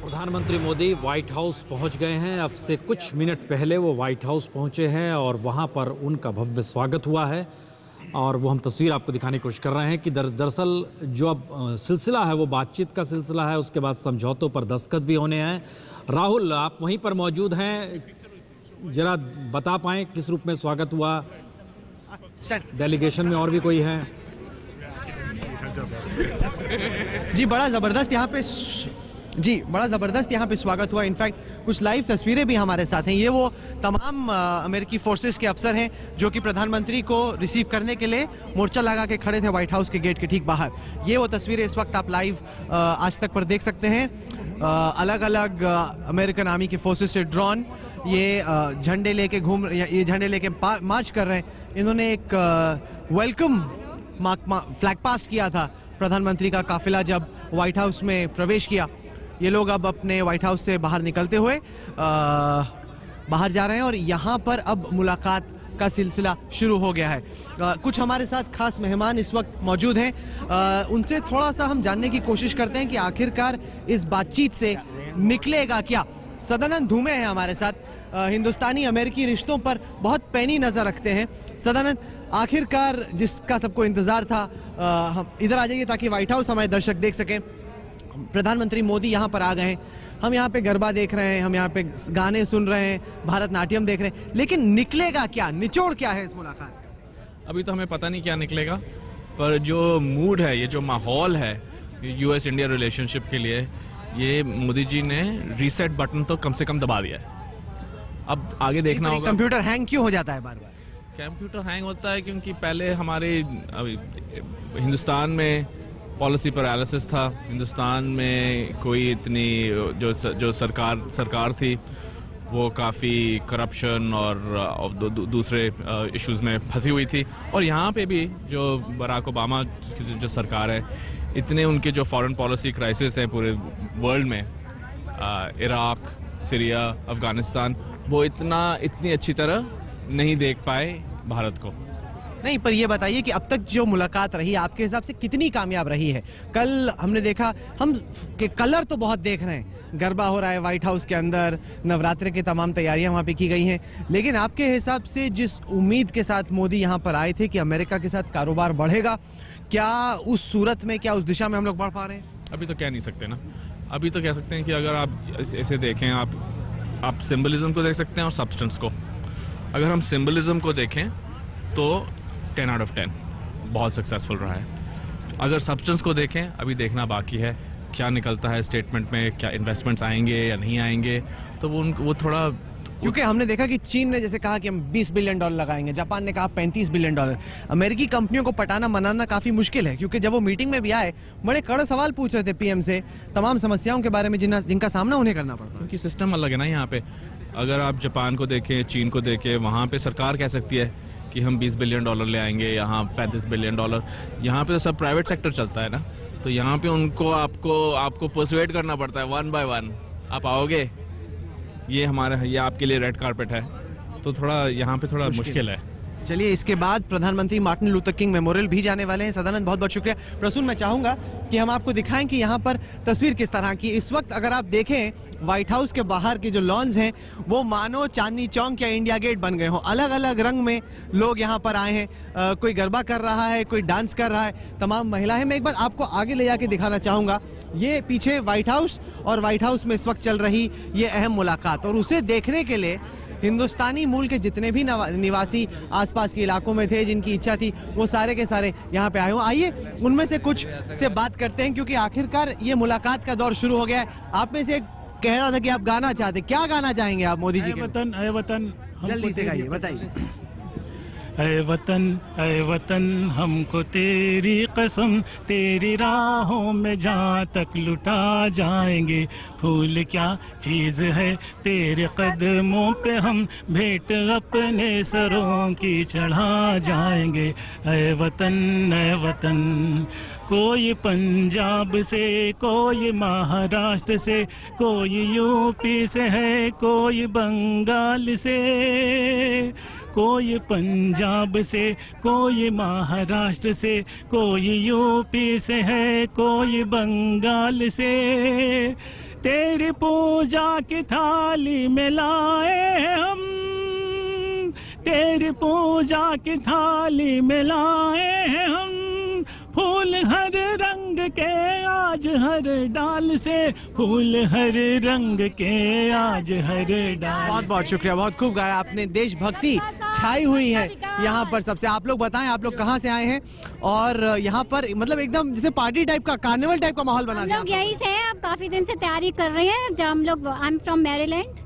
प्रधानमंत्री Modi white house पहुंच गए हैं। अब से कुछ मिनट पहले वो व्हाइट हाउस पहुंचे हैं और वहां पर उनका भव्य स्वागत हुआ है और वो हम तस्वीर आपको दिखाने की कोशिश कर रहे हैं कि दरअसल जो अब सिलसिला है वो बातचीत का सिलसिला है। उसके बाद समझौतों पर दस्तखत भी होने हैं। राहुल, आप वहीं पर मौजूद हैं, जरा बता पाएं किस रूप में स्वागत हुआ? डेलीगेशन में और भी कोई है? जी बड़ा ज़बरदस्त यहाँ पे स्वागत हुआ। इनफैक्ट कुछ लाइव तस्वीरें भी हमारे साथ हैं। ये वो तमाम अमेरिकी फोर्सेस के अफसर हैं जो कि प्रधानमंत्री को रिसीव करने के लिए मोर्चा लगा के खड़े थे व्हाइट हाउस के गेट के ठीक बाहर। ये वो तस्वीरें इस वक्त आप लाइव आज तक पर देख सकते हैं। अलग अलग अमेरिकन आर्मी के फोर्सेस से ड्रोन ये झंडे लेके मार्च कर रहे हैं। इन्होंने एक वेलकम फ्लैग पास किया था प्रधानमंत्री का काफिला जब व्हाइट हाउस में प्रवेश किया। ये लोग अब अपने व्हाइट हाउस से बाहर निकलते हुए बाहर जा रहे हैं और यहाँ पर अब मुलाकात का सिलसिला शुरू हो गया है। कुछ हमारे साथ खास मेहमान इस वक्त मौजूद हैं। उनसे थोड़ा सा हम जानने की कोशिश करते हैं कि आखिरकार इस बातचीत से निकलेगा क्या। सदानंद धूमे हैं हमारे साथ, हिंदुस्तानी अमेरिकी रिश्तों पर बहुत पैनी नज़र रखते हैं। सदानंद, आखिरकार जिसका सबको इंतज़ार था, हम इधर आ जाइए ताकि व्हाइट हाउस हमारे दर्शक देख सकें। प्रधानमंत्री मोदी यहाँ पर आ गए हैं। हम यहाँ पे गरबा देख रहे हैं, हम यहाँ पे गाने सुन रहे हैं, भारतनाट्यम देख रहे हैं, लेकिन निकलेगा क्या, निचोड़ क्या है इस मुलाकात का? अभी तो हमें पता नहीं क्या निकलेगा, पर जो मूड है, ये जो माहौल है यूएस इंडिया रिलेशनशिप के लिए, ये मोदी जी ने रीसेट बटन तो कम से कम दबा दिया है। अब आगे देखना होगा। कंप्यूटर हैंग क्यों हो जाता है बार बार? कंप्यूटर हैंग होता है क्योंकि पहले हमारे हिंदुस्तान में पॉलिसी पैरालिसिस था। हिंदुस्तान में कोई इतनी जो सरकार थी वो काफ़ी करप्शन और दूसरे इश्यूज़ में फंसी हुई थी। और यहाँ पे भी जो बराक ओबामा की जो सरकार है, इतने उनके जो फॉरेन पॉलिसी क्राइसिस हैं पूरे वर्ल्ड में, इराक, सीरिया, अफ़गानिस्तान, वो इतनी अच्छी तरह नहीं देख पाए भारत को। नहीं, पर ये बताइए कि अब तक जो मुलाकात रही आपके हिसाब से कितनी कामयाब रही है? कल हमने देखा, हम कलर तो बहुत देख रहे हैं, गरबा हो रहा है व्हाइट हाउस के अंदर, नवरात्रि की तमाम तैयारियां वहाँ पे की गई हैं, लेकिन आपके हिसाब से जिस उम्मीद के साथ मोदी यहाँ पर आए थे कि अमेरिका के साथ कारोबार बढ़ेगा, क्या उस सूरत में, क्या उस दिशा में हम लोग बढ़ पा रहे हैं? अभी तो कह नहीं सकते ना। अभी तो कह सकते हैं कि अगर आप इसे देखें, आप सिंबलिज्म को देख सकते हैं और सब्सटेंस को। अगर हम सिंबलिज्म को देखें तो 10 out of 10 बहुत सक्सेसफुल रहा है। अगर सब्सटेंस को देखें, अभी देखना बाकी है क्या निकलता है स्टेटमेंट में, क्या इन्वेस्टमेंट्स आएंगे या नहीं आएंगे। तो वो थोड़ा, क्योंकि हमने देखा कि चीन ने जैसे कहा कि हम $20 बिलियन लगाएंगे, जापान ने कहा $35 बिलियन। अमेरिकी कंपनियों को पटाना मनाना काफ़ी मुश्किल है, क्योंकि जब वो मीटिंग में भी आए बड़े कड़े सवाल पूछ रहे थे पीएम से, तमाम समस्याओं के बारे में जिनका सामना उन्हें करना पड़ता है। क्योंकि सिस्टम अलग है ना यहाँ पे। अगर आप जापान को देखें, चीन को देखें, वहाँ पे सरकार कह सकती है कि हम $20 बिलियन ले आएंगे, यहाँ $35 बिलियन। यहाँ पे तो सब प्राइवेट सेक्टर चलता है ना, तो यहाँ पे उनको आपको पर्सुएड करना पड़ता है 1 by 1। आप आओगे, ये आपके लिए रेड कारपेट है, तो थोड़ा यहाँ पे थोड़ा मुश्किल है। चलिए, इसके बाद प्रधानमंत्री मार्टिन लूथर किंग मेमोरियल भी जाने वाले हैं। सदानंद, बहुत बहुत शुक्रिया। प्रसून, मैं चाहूँगा कि हम आपको दिखाएं कि यहाँ पर तस्वीर किस तरह की इस वक्त, अगर आप देखें व्हाइट हाउस के बाहर के जो लॉन्स हैं वो मानो चांदनी चौक या इंडिया गेट बन गए हों। अलग अलग रंग में लोग यहाँ पर आए हैं। कोई गरबा कर रहा है, कोई डांस कर रहा है, तमाम महिलाएं। मैं एक बार आपको आगे ले जाके दिखाना चाहूँगा। ये पीछे व्हाइट हाउस, और व्हाइट हाउस में इस वक्त चल रही ये अहम मुलाकात, और उसे देखने के लिए हिंदुस्तानी मूल के जितने भी निवासी आसपास के इलाकों में थे, जिनकी इच्छा थी, वो सारे के सारे यहाँ पे आए हुए। आइए उनमें से कुछ से बात करते हैं, क्योंकि आखिरकार ये मुलाकात का दौर शुरू हो गया है। आप में से एक कह रहा था कि आप गाना चाहते, क्या गाना चाहेंगे आप मोदी जी के? ऐ वतन जल्दी से गाइए, बताइए। ऐ वतन हमको तेरी कसम, तेरी राहों में जहाँ तक लुटा जाएंगे। फूल क्या चीज़ है तेरे कदमों पे, हम भेंट अपने सरों की चढ़ा जाएंगे। ऐ वतन, कोई पंजाब से, कोई महाराष्ट्र से, कोई यूपी से है, कोई बंगाल से, कोई पंजाब से, कोई महाराष्ट्र से, कोई यूपी से है, कोई बंगाल से। तेरी पूजा की थाली में लाए हैं हम, तेरी पूजा की थाली में लाए हैं हम, फूल हर रंग के आज हर डाल से, फूल हर रंग के आज हर डाल। बहुत बहुत शुक्रिया, बहुत खूब गाया आपने, देशभक्ति छाई हुई है यहाँ पर सबसे। आप लोग बताएं, आप लोग कहाँ से आए हैं और यहाँ पर मतलब एकदम जैसे पार्टी टाइप का, कार्निवल टाइप का माहौल बना दिया। हम लोग यहीं से हैं, अब काफी दिन से तैयारी कर रहे हैं। जब हम लोग, आई एम फ्रॉम मैरीलैंड।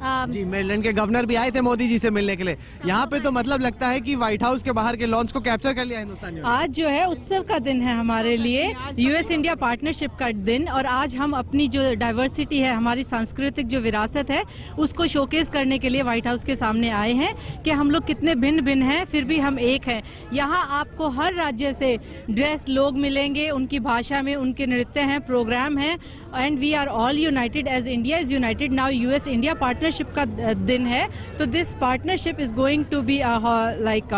जी, मेरीलैंड के गवर्नर भी आए थे मोदी जी से मिलने के लिए यहाँ पे, तो मतलब लगता है कि व्हाइट हाउस के बाहर के लॉन्च को कैप्चर कर लिया हिंदुस्तानियों ने। आज जो है उत्सव का दिन है हमारे लिए, यूएस इंडिया पार्टनरशिप का दिन, और आज हम अपनी जो डाइवर्सिटी है, हमारी सांस्कृतिक जो विरासत है, उसको शोकेस करने के लिए व्हाइट हाउस के सामने आए हैं कि हम लोग कितने भिन्न भिन्न हैं फिर भी हम एक हैं। यहाँ आपको हर राज्य से ड्रेस लोग मिलेंगे, उनकी भाषा में उनके नृत्य हैं, प्रोग्राम हैं, and we are all united as India is united now. US India partnership का दिन है, तो this partnership is going to be like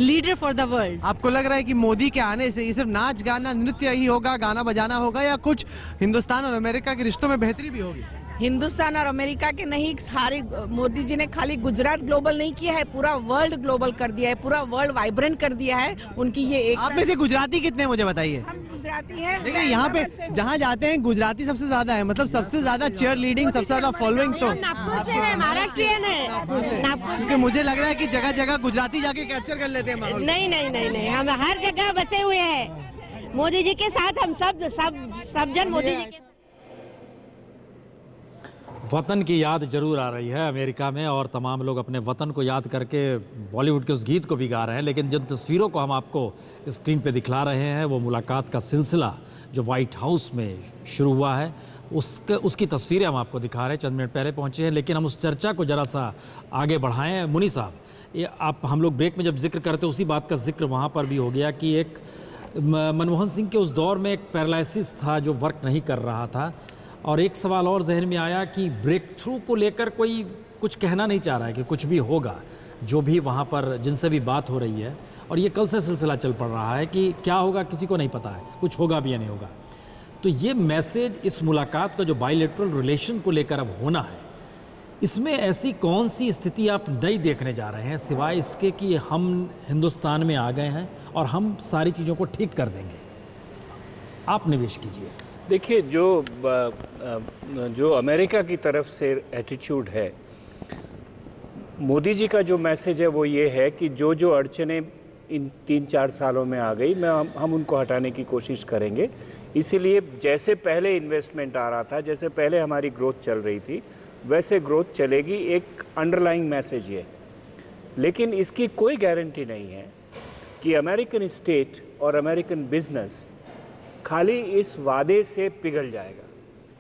leader for the world. आपको लग रहा है कि मोदी के आने से ये सिर्फ नाच गाना नृत्य ही होगा, गाना बजाना होगा, या कुछ हिंदुस्तान और अमेरिका के रिश्तों में बेहतरी भी होगी? हिंदुस्तान और अमेरिका के नहीं, सारे मोदी जी ने खाली गुजरात ग्लोबल नहीं किया है, पूरा वर्ल्ड ग्लोबल कर दिया है, पूरा वर्ल्ड वाइब्रेंट कर दिया है। उनकी ये एक, आप में से गुजराती कितने मुझे बताइए? हम गुजराती हैं। देखिए यहाँ पे जहाँ जाते हैं गुजराती सबसे ज्यादा है, मतलब सबसे ज्यादा चेयर लीडिंग, सबसे ज्यादा फॉलोइंग तो नागपुर से है, महाराष्ट्रियन है नागपुर। क्योंकि मुझे लग रहा है कि जगह जगह गुजराती जाके कैप्चर कर लेते हैं माहौल। नहीं नहीं नहीं नहीं, हम हर जगह बसे हुए हैं मोदी जी के साथ। हम सब जन मोदी जी के वतन की याद जरूर आ रही है अमेरिका में, और तमाम लोग अपने वतन को याद करके बॉलीवुड के उस गीत को भी गा रहे हैं। लेकिन जिन तस्वीरों को हम आपको स्क्रीन पे दिखला रहे हैं, वो मुलाकात का सिलसिला जो वाइट हाउस में शुरू हुआ है, उसकी तस्वीरें हम आपको दिखा रहे हैं। चंद मिनट पहले पहुंचे हैं, लेकिन हम उस चर्चा को ज़रा सा आगे बढ़ाएं। मुनी साहब, ये आप, हम लोग ब्रेक में जब जिक्र करते उसी बात का जिक्र वहाँ पर भी हो गया कि एक मनमोहन सिंह के उस दौर में एक पैरालिसिस था जो वर्क नहीं कर रहा था, और एक सवाल और जहन में आया कि ब्रेक थ्रू को लेकर कोई कुछ कहना नहीं चाह रहा है कि कुछ भी होगा, जो भी वहाँ पर जिनसे भी बात हो रही है, और ये कल से सिलसिला चल पड़ रहा है कि क्या होगा किसी को नहीं पता है, कुछ होगा भी या नहीं होगा। तो ये मैसेज, इस मुलाकात का जो बायलैटरल रिलेशन को लेकर अब होना है, इसमें ऐसी कौन सी स्थिति आप नई देखने जा रहे हैं सिवाय इसके कि हम हिंदुस्तान में आ गए हैं और हम सारी चीज़ों को ठीक कर देंगे? आप निवेश कीजिए। देखिए, जो अमेरिका की तरफ से एटीट्यूड है, मोदी जी का जो मैसेज है वो ये है कि जो अड़चनें इन 3-4 सालों में आ गई, हम उनको हटाने की कोशिश करेंगे। इसीलिए जैसे पहले इन्वेस्टमेंट आ रहा था, जैसे पहले हमारी ग्रोथ चल रही थी, वैसे ग्रोथ चलेगी। एक अंडरलाइंग मैसेज ये, लेकिन इसकी कोई गारंटी नहीं है कि अमेरिकन स्टेट और अमेरिकन बिजनेस खाली इस वादे से पिघल जाएगा।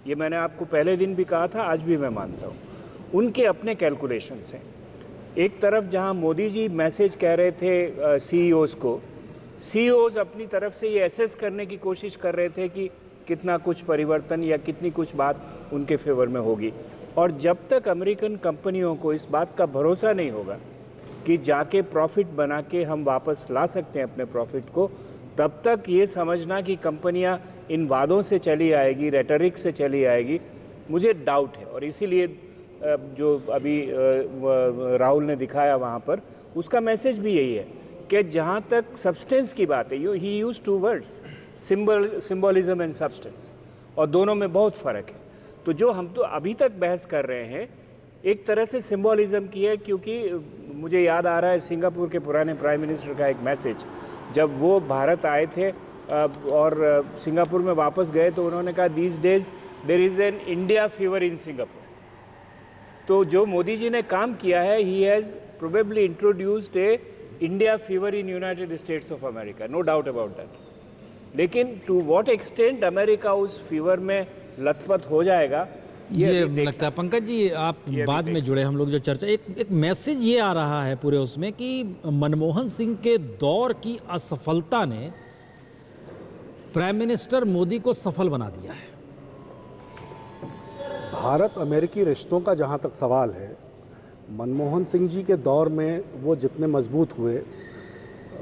ये मैंने आपको पहले दिन भी कहा था, आज भी मैं मानता हूँ। उनके अपने कैलकुलेशंस हैं। एक तरफ जहाँ मोदी जी मैसेज कह रहे थे सीईओज़ को, सीईओज़ अपनी तरफ से ये एसेस करने की कोशिश कर रहे थे कि कितना कुछ परिवर्तन या कितनी कुछ बात उनके फेवर में होगी। और जब तक अमेरिकन कंपनियों को इस बात का भरोसा नहीं होगा कि जाके प्रॉफिट बना के हम वापस ला सकते हैं अपने प्रॉफिट को, तब तक ये समझना कि कंपनियां इन वादों से चली आएगी, रेटरिक से चली आएगी, मुझे डाउट है। और इसीलिए जो अभी राहुल ने दिखाया वहाँ पर, उसका मैसेज भी यही है कि जहाँ तक सब्सटेंस की बात है, he use 2 words, symbolism and substance, और दोनों में बहुत फ़र्क है। तो जो हम तो अभी तक बहस कर रहे हैं, एक तरह से सिंबलिज्म की है, क्योंकि मुझे याद आ रहा है सिंगापुर के पुराने प्राइम मिनिस्टर का एक मैसेज, जब वो भारत आए थे और सिंगापुर में वापस गए, तो उन्होंने कहा these days there is an India fever in Singapore. तो जो मोदी जी ने काम किया है, he has probably introduced a India fever in United States of America, no doubt about that. लेकिन टू व्हाट एक्सटेंट अमेरिका उस फीवर में लथपथ हो जाएगा, ये लगता है। पंकज जी, आप बाद में जुड़े, हम लोग जो चर्चा, एक मैसेज ये आ रहा है पूरे उसमें कि मनमोहन सिंह के दौर की असफलता ने प्राइम मिनिस्टर मोदी को सफल बना दिया है। भारत अमेरिकी रिश्तों का जहाँ तक सवाल है, मनमोहन सिंह जी के दौर में वो जितने मजबूत हुए,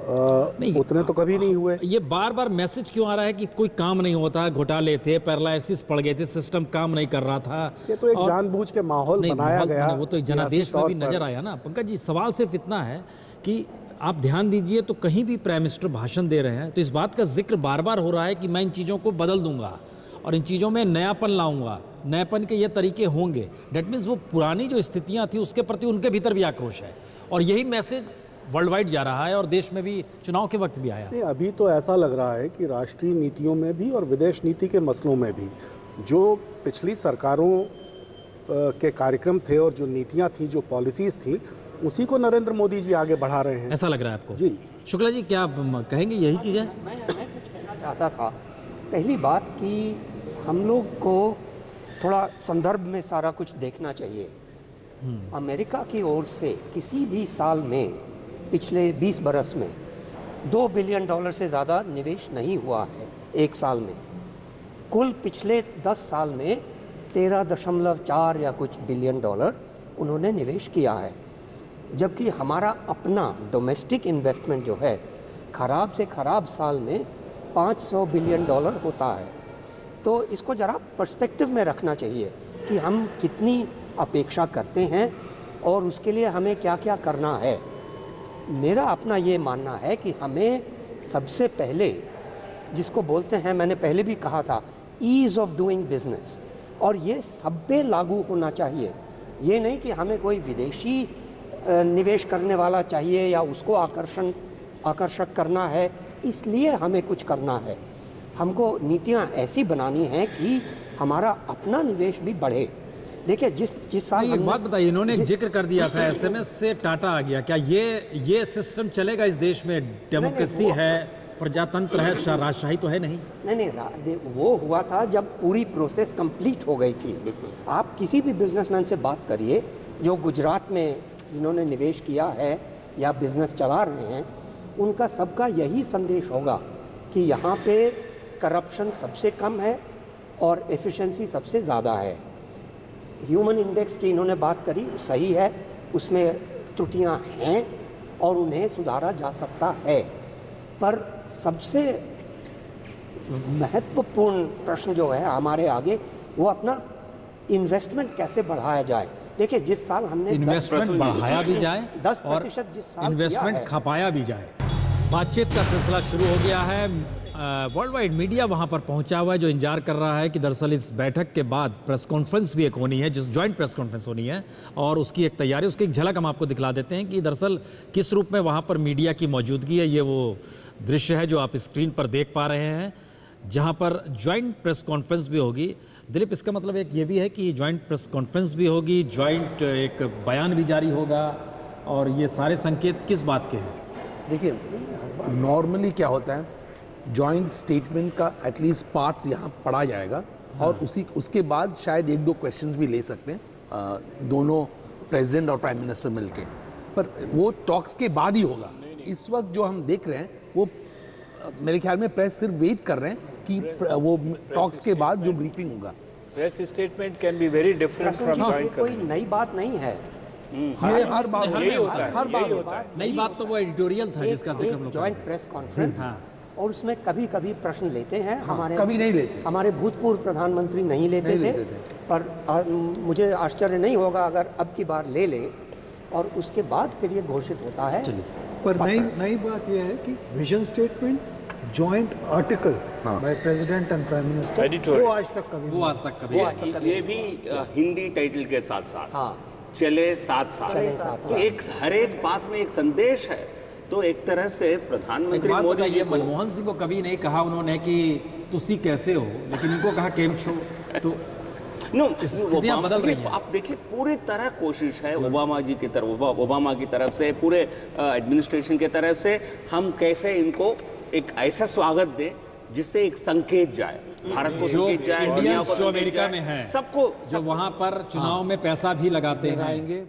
उतने तो कभी नहीं हुए। ये बार बार मैसेज क्यों आ रहा है कि कोई काम नहीं होता, घोटाले थे, पैरालिसिस पड़ गए थे, सिस्टम काम नहीं कर रहा था? ये तो एक जानबूझ के माहौल बनाया गया, वो तो जनादेश में भी नजर आया ना। पंकज जी, सवाल सिर्फ इतना है कि आप ध्यान दीजिए, तो कहीं भी प्राइम मिनिस्टर भाषण दे रहे हैं तो इस बात का जिक्र बार बार हो रहा है कि मैं इन चीज़ों को बदल दूंगा और इन चीज़ों में नयापन लाऊंगा, नयापन के ये तरीके होंगे। डेट मीन्स वो पुरानी जो स्थितियां थी उसके प्रति उनके भीतर भी आक्रोश है, और यही मैसेज वर्ल्ड वाइड जा रहा है और देश में भी चुनाव के वक्त भी आया। नहीं, अभी तो ऐसा लग रहा है कि राष्ट्रीय नीतियों में भी और विदेश नीति के मसलों में भी जो पिछली सरकारों के कार्यक्रम थे और जो नीतियां थी, जो पॉलिसीज थी, उसी को नरेंद्र मोदी जी आगे बढ़ा रहे हैं। ऐसा लग रहा है आपको? जी। शुक्ला जी, क्या आप कहेंगे यही चीज़ है? मैं कुछ कहना चाहता था। पहली बात कि हम लोग को थोड़ा संदर्भ में सारा कुछ देखना चाहिए। अमेरिका की ओर से किसी भी साल में पिछले 20 बरस में $2 बिलियन से ज़्यादा निवेश नहीं हुआ है एक साल में। कुल पिछले 10 साल में 13.4 या कुछ बिलियन डॉलर उन्होंने निवेश किया है, जबकि हमारा अपना डोमेस्टिक इन्वेस्टमेंट जो है ख़राब से ख़राब साल में $500 बिलियन होता है। तो इसको ज़रा पर्सपेक्टिव में रखना चाहिए कि हम कितनी अपेक्षा करते हैं और उसके लिए हमें क्या क्या करना है। मेरा अपना ये मानना है कि हमें सबसे पहले, जिसको बोलते हैं, मैंने पहले भी कहा था, ईज़ ऑफ डूइंग बिजनेस, और ये सब पे लागू होना चाहिए। ये नहीं कि हमें कोई विदेशी निवेश करने वाला चाहिए या उसको आकर्षक करना है इसलिए हमें कुछ करना है। हमको नीतियाँ ऐसी बनानी हैं कि हमारा अपना निवेश भी बढ़े। देखिए, जिस साल एक बात बताइए, इन्होंने जिक्र कर दिया था एसएमएस से टाटा आ गया, क्या ये सिस्टम चलेगा इस देश में? डेमोक्रेसी है, प्रजातंत्र है, राजशाही तो है नहीं? नहीं, वो हुआ था जब पूरी प्रोसेस कंप्लीट हो गई थी। आप किसी भी बिजनेसमैन से बात करिए जो गुजरात में जिन्होंने निवेश किया है या बिजनेस चला रहे हैं, उनका सबका यही संदेश होगा कि यहाँ पे करप्शन सबसे कम है और एफिशिएंसी सबसे ज़्यादा है। ह्यूमन इंडेक्स की इन्होंने बात करी, सही है, उसमें त्रुटियां हैं और उन्हें सुधारा जा सकता है, पर सबसे महत्वपूर्ण प्रश्न जो है हमारे आगे, वो अपना इन्वेस्टमेंट कैसे बढ़ाया जाए। देखिए, जिस साल हमने इन्वेस्टमेंट बढ़ाया भी जाए 10% जिस साल इन्वेस्टमेंट खपाया भी जाए। बातचीत का सिलसिला शुरू हो गया है। वर्ल्ड वाइड मीडिया वहां पर पहुंचा हुआ है जो इंतजार कर रहा है कि दरअसल इस बैठक के बाद प्रेस कॉन्फ्रेंस भी एक होनी है, जिस जॉइंट प्रेस कॉन्फ्रेंस होनी है, और उसकी एक तैयारी, उसकी एक झलक हम आपको दिखला देते हैं कि दरअसल किस रूप में वहां पर मीडिया की मौजूदगी है। ये वो दृश्य है जो आप स्क्रीन पर देख पा रहे हैं, जहां पर जॉइंट प्रेस कॉन्फ्रेंस भी होगी। दिलीप, इसका मतलब एक ये भी है कि जॉइंट प्रेस कॉन्फ्रेंस भी होगी, जॉइंट एक बयान भी जारी होगा, और ये सारे संकेत किस बात के हैं? देखिए, नॉर्मली क्या होता है, जॉइंट स्टेटमेंट का एटलीस्ट पार्ट्स यहाँ पढ़ा जाएगा, और उसके बाद शायद 1-2 क्वेश्चंस भी ले सकते हैं दोनों प्रेसिडेंट और प्राइम मिनिस्टर मिलके, पर वो टॉक्स के बाद ही होगा। इस वक्त जो हम देख रहे हैं वो मेरे ख्याल में प्रेस सिर्फ वेट कर रहे हैं कि वो टॉक्स के बाद जो ब्रीफिंग होगा। Press statement can be very different from joint. कोई नई बात नहीं है, ये हर बात होता है। नई बात तो वो एडिटोरियल था जिसका जिक्र हम लोग जॉइंट प्रेस कॉन्फ्रेंस, और उसमें कभी कभी प्रश्न लेते हैं। कभी नहीं लेते, हमारे भूतपूर्व प्रधानमंत्री नहीं लेते थे, पर मुझे आश्चर्य नहीं होगा अगर अब की बार ले लें, और उसके बाद फिर ये घोषित होता है। पर नई बात यह है कि vision statement, joint article by president and prime minister, वो आज तक कभी ये भी हिंदी टाइटल के साथ चले साथ साथ एक हर एक बात में एक संदेश है। तो एक तरह से प्रधानमंत्री मोदी जी, मनमोहन सिंह को कभी नहीं कहा उन्होंने कि तुसी कैसे हो, लेकिन इनको कहा केम छो। तो स्थितियां बदल रही हैं। आप देखिए, पूरी तरह कोशिश है ओबामा की तरफ से, पूरे एडमिनिस्ट्रेशन की तरफ से, हम कैसे इनको एक ऐसा स्वागत दें जिससे एक संकेत जाए, भारत को संकेत जाए, इंडियंस जो अमेरिका में हैं, सबको, जो वहां पर चुनाव में पैसा भी लगाते हैं।